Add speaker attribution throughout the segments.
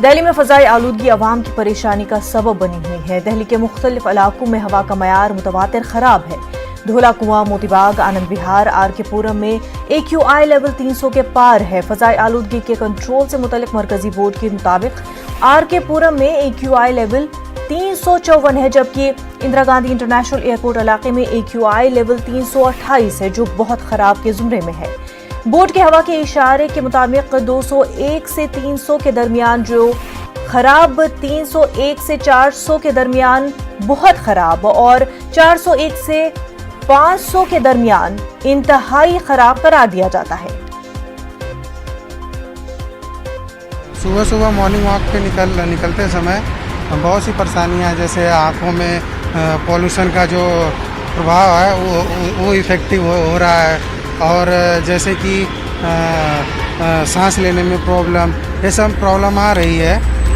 Speaker 1: दिल्ली में फजाई आलूदगी आवाम की परेशानी का सबब बनी हुई है। दिल्ली के मुख्तलिफ इलाकों में हवा का मयार मुतवातिर खराब है। धोला कुआं, मोतीबाग, आनंद विहार, आरके पुरम में AQI लेवल 300 के पार है। फजाई आलूदगी के कंट्रोल से मुतल्लिक मरकजी बोर्ड के मुताबिक आरके पुरम में AQI लेवल 354 है, जबकि इंदिरा गांधी इंटरनेशनल एयरपोर्ट इलाके में AQI लेवल 328 है, जो बहुत खराब के जुमरे में है। बोर्ड के हवा के इशारे के मुताबिक 201 से 300 के दरमियान जो खराब, 301 से 400 के दरमियान बहुत खराब और 401 से 500 के दरमियान इंतहाई खराब करार दिया जाता है।
Speaker 2: सुबह सुबह मॉर्निंग वॉक पे निकलते समय बहुत सी परेशानियां, जैसे आँखों में पॉल्यूशन का जो प्रभाव है वो इफ़ेक्टिव हो रहा है, और जैसे कि सांस लेने में प्रॉब्लम, ये सब प्रॉब्लम आ रही है।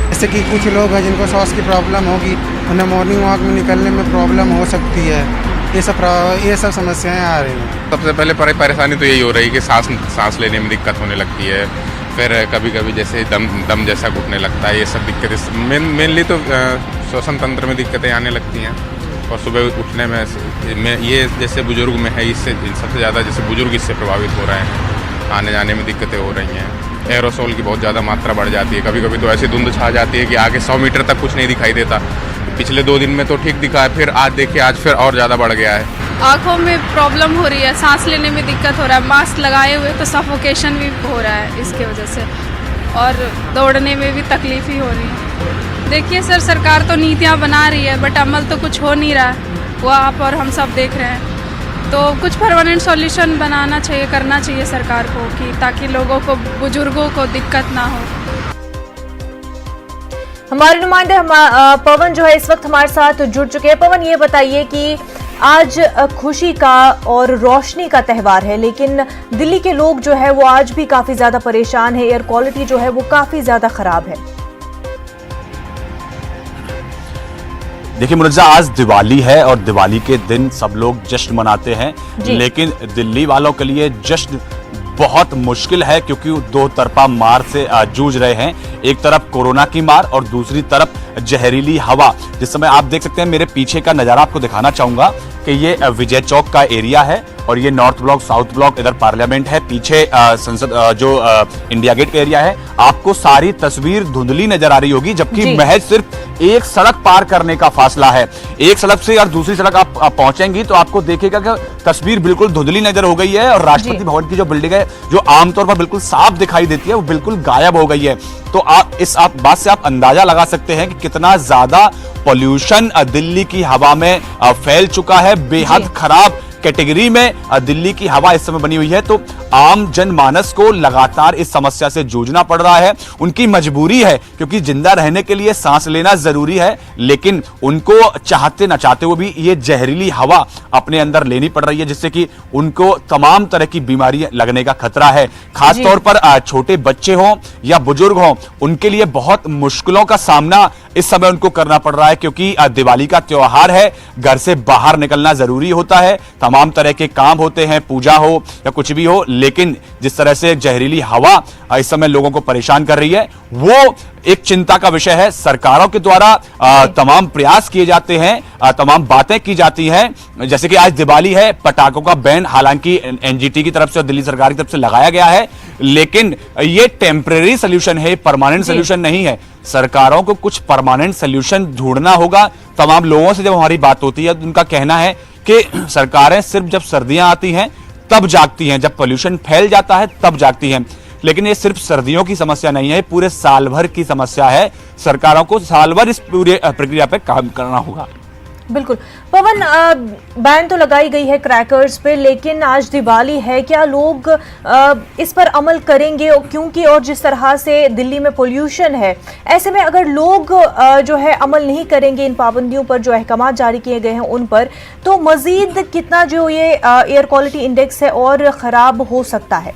Speaker 2: जैसे कि कुछ लोग हैं जिनको सांस की प्रॉब्लम होगी, उन्हें मॉर्निंग वॉक में निकलने में प्रॉब्लम हो सकती है। ये सब समस्याएं आ रही हैं।
Speaker 3: सबसे पहले परेशानी तो यही हो रही है कि सांस लेने में दिक्कत होने लगती है, फिर कभी कभी जैसे दम जैसा घुटने लगता है। ये सब दिक्कतें मेनली तो श्वसन तंत्र में दिक्कतें आने लगती हैं, और सुबह उठने में ये जैसे बुजुर्ग में है, इससे सबसे ज़्यादा जैसे बुजुर्ग इससे प्रभावित हो रहे हैं, आने जाने में दिक्कतें हो रही हैं। एरोसोल की बहुत ज़्यादा मात्रा बढ़ जाती है, कभी कभी तो ऐसी धुंध छा जाती है कि आगे 100 मीटर तक कुछ नहीं दिखाई देता। पिछले 2 दिन में तो ठीक दिखा है, फिर आज देखिए आज फिर और ज़्यादा बढ़ गया है।
Speaker 4: आँखों में प्रॉब्लम हो रही है, सांस लेने में दिक्कत हो रहा है, मास्क लगाए हुए तो सफोकेशन भी हो रहा है इसके वजह से, और दौड़ने में भी तकलीफ ही हो रही है। देखिए सर, सरकार तो नीतियाँ बना रही है, बट अमल तो कुछ हो नहीं रहा है, वो आप और हम सब देख रहे हैं। तो कुछ परमानेंट सॉल्यूशन बनाना चाहिए, करना चाहिए सरकार को, कि ताकि लोगों को, बुजुर्गों को दिक्कत ना हो।
Speaker 1: हमारे नुमाइंदे पवन जो है इस वक्त हमारे साथ जुड़ चुके हैं। पवन, ये बताइए कि आज खुशी का और रोशनी का त्यौहार है, लेकिन दिल्ली के लोग जो है वो आज भी काफी ज्यादा परेशान है। एयर क्वालिटी जो है वो काफी ज्यादा खराब है।
Speaker 5: देखिए मुनज्जा, आज दिवाली है और दिवाली के दिन सब लोग जश्न मनाते हैं, लेकिन दिल्ली वालों के लिए जश्न बहुत मुश्किल है, क्योंकि 2 तरफा मार से जूझ रहे हैं। एक तरफ कोरोना की मार और दूसरी तरफ जहरीली हवा। जिस समय आप देख सकते हैं, मेरे पीछे का नजारा आपको दिखाना चाहूंगा कि ये विजय चौक का एरिया है, और ये नॉर्थ ब्लॉक, साउथ ब्लॉक, इधर पार्लियामेंट है, पीछे संसद जो इंडिया गेट का एरिया है। आपको सारी तस्वीर धुंधली नजर आ रही होगी, जबकि महज सिर्फ एक सड़क पार करने का फासला है। एक सड़क से और दूसरी सड़क आप पहुंचेंगी तो आपको देखिएगा कि तस्वीर बिल्कुल धुंधली नजर हो गई है, और राष्ट्रपति भवन की जो बिल्डिंग है, जो आमतौर पर बिल्कुल साफ दिखाई देती है, वो बिल्कुल गायब हो गई है। तो आप इस बात से आप अंदाजा लगा सकते हैं कि कितना ज्यादा पॉल्यूशन दिल्ली की हवा में फैल चुका है। बेहद खराब कैटेगरी में दिल्ली की हवा इस समय बनी हुई है। तो आम जनमानस को लगातार इस समस्या से जूझना पड़ रहा है। उनकी मजबूरी है, क्योंकि जिंदा रहने के लिए सांस लेना जरूरी है, लेकिन उनको चाहते न चाहते हुए भी ये जहरीली हवा अपने अंदर लेनी पड़ रही है, जिससे कि उनको तमाम तरह की बीमारी लगने का खतरा है। खासतौर पर छोटे बच्चे हों या बुजुर्ग हों, उनके लिए बहुत मुश्किलों का सामना इस समय उनको करना पड़ रहा है, क्योंकि दिवाली का त्योहार है, घर से बाहर निकलना जरूरी होता है, तमाम तरह के काम होते हैं, पूजा हो या कुछ भी हो, लेकिन जिस तरह से जहरीली हवा इस समय लोगों को परेशान कर रही है, वो एक चिंता का विषय है। सरकारों के द्वारा तमाम प्रयास किए जाते हैं, तमाम बातें की जाती हैं, जैसे कि आज दिवाली है, पटाखों का बैन हालांकि एनजीटी की तरफ से और दिल्ली सरकार की तरफ से लगाया गया है, लेकिन ये टेम्परेरी सोल्यूशन है, परमानेंट सोल्यूशन नहीं है। सरकारों को कुछ परमानेंट सोल्यूशन ढूंढना होगा। तमाम लोगों से जब हमारी बात होती है, उनका कहना है कि सरकारें सिर्फ जब सर्दियां आती हैं तब जागती हैं, जब पोल्यूशन फैल जाता है तब जागती हैं। लेकिन ये सिर्फ सर्दियों की समस्या नहीं है, पूरे साल भर की समस्या है। सरकारों को साल भर इस पूरे प्रक्रिया पे काम करना होगा।
Speaker 1: बिल्कुल पवन, बैन तो लगाई गई है क्रैकर्स पे, लेकिन आज दिवाली है, क्या लोग इस पर अमल करेंगे? क्योंकि और जिस तरह से दिल्ली में पोल्यूशन है, ऐसे में अगर लोग जो है अमल नहीं करेंगे इन पाबंदियों पर, जो अहकाम जारी किए गए हैं उन पर, तो मजीद कितना जो ये एयर क्वालिटी इंडेक्स है और ख़राब हो सकता है?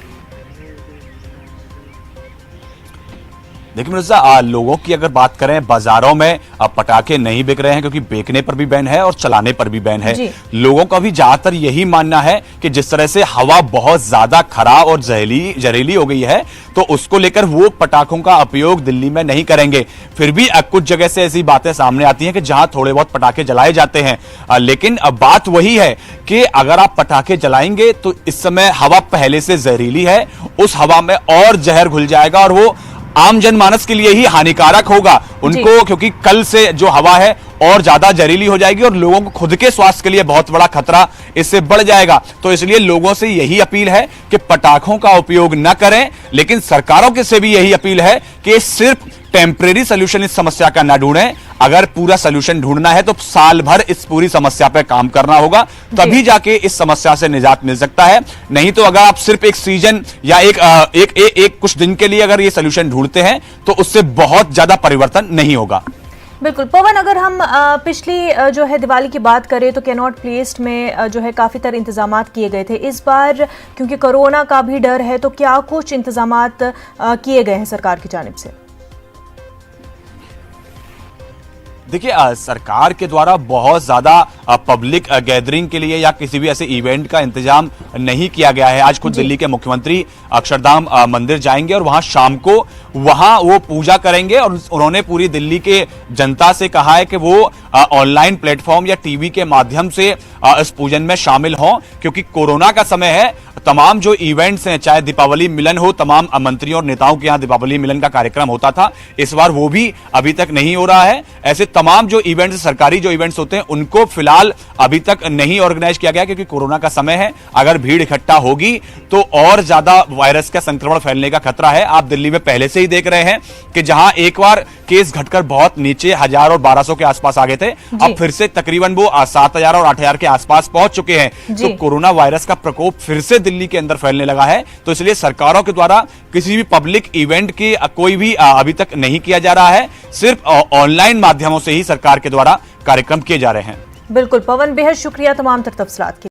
Speaker 5: देखिए मिर्जा, लोगों की अगर बात करें, बाजारों में पटाखे नहीं बिक रहे हैं क्योंकि बेचने पर भी बैन है और चलाने पर भी बैन है। लोगों का भी ज्यादातर यही मानना है कि जिस तरह से हवा बहुत ज्यादा खराब और जहरीली हो गई है, तो उसको लेकर वो पटाखों का उपयोग दिल्ली में नहीं करेंगे। फिर भी कुछ जगह से ऐसी बातें सामने आती हैं कि जहां थोड़े बहुत पटाखे जलाए जाते हैं, लेकिन बात वही है कि अगर आप पटाखे जलाएंगे तो इस समय हवा पहले से जहरीली है, उस हवा में और जहर घुल जाएगा और वो आम जनमानस के लिए ही हानिकारक होगा उनको, क्योंकि कल से जो हवा है और ज्यादा जहरीली हो जाएगी और लोगों को खुद के स्वास्थ्य के लिए बहुत बड़ा खतरा इससे बढ़ जाएगा। तो इसलिए लोगों से यही अपील है कि पटाखों का उपयोग न करें, लेकिन सरकारों के से भी यही अपील है कि सिर्फ टेम्परेरी सोल्यूशन इस समस्या का ना ढूंढें। अगर पूरा सोल्यूशन ढूंढना है तो साल भर इस पूरी समस्या पर काम करना होगा, तभी जाके इस समस्या से निजात मिल सकता है। नहीं तो अगर आप सिर्फ एक सीजन या एक कुछ दिन के लिए अगर ये सोल्यूशन ढूंढते हैं तो उससे बहुत ज्यादा परिवर्तन नहीं होगा।
Speaker 1: बिल्कुल पवन, अगर हम पिछली जो है दिवाली की बात करें तो कैनॉट प्लेस में जो है काफ़ी तरह इंतजामात किए गए थे। इस बार क्योंकि कोरोना का भी डर है, तो क्या कुछ इंतजामात किए गए हैं सरकार की जानिब से?
Speaker 5: देखिए, सरकार के द्वारा बहुत ज्यादा पब्लिक गैदरिंग के लिए या किसी भी ऐसे इवेंट का इंतजाम नहीं किया गया है। आज खुद दिल्ली के मुख्यमंत्री अक्षरधाम मंदिर जाएंगे और वहां शाम को वहां वो पूजा करेंगे और उन्होंने पूरी दिल्ली के जनता से कहा है कि वो ऑनलाइन प्लेटफॉर्म या टीवी के माध्यम से इस पूजन में शामिल हों, क्योंकि कोरोना का समय है। तमाम जो इवेंट्स हैं, चाहे दीपावली मिलन हो, तमाम मंत्रियों और नेताओं के यहाँ दीपावली मिलन का कार्यक्रम होता था, इस बार वो भी अभी तक नहीं हो रहा है। ऐसे तमाम जो इवेंट्स, सरकारी जो इवेंट्स होते हैं, उनको फिलहाल अभी तक नहीं ऑर्गेनाइज किया गया, क्योंकि कोरोना का समय है। अगर भीड़ इकट्ठा होगी तो और ज्यादा वायरस का संक्रमण फैलने का खतरा है। आप दिल्ली में पहले से ही देख रहे हैं कि जहां एक बार केस घटकर बहुत नीचे 1000 और 1200 के आसपास आ गए थे, अब फिर से तकरीबन वो 7000 और 8000 के आसपास पहुंच चुके हैं। तो कोरोना वायरस का प्रकोप फिर से दिल्ली के अंदर फैलने लगा है। तो इसलिए सरकारों के द्वारा किसी भी पब्लिक इवेंट की कोई भी अभी तक नहीं किया जा रहा है, सिर्फ ऑनलाइन माध्यमों से ही सरकार के द्वारा कार्यक्रम किए जा रहे हैं।
Speaker 1: बिल्कुल पवन, बेहद शुक्रिया तमाम तफसीलात के।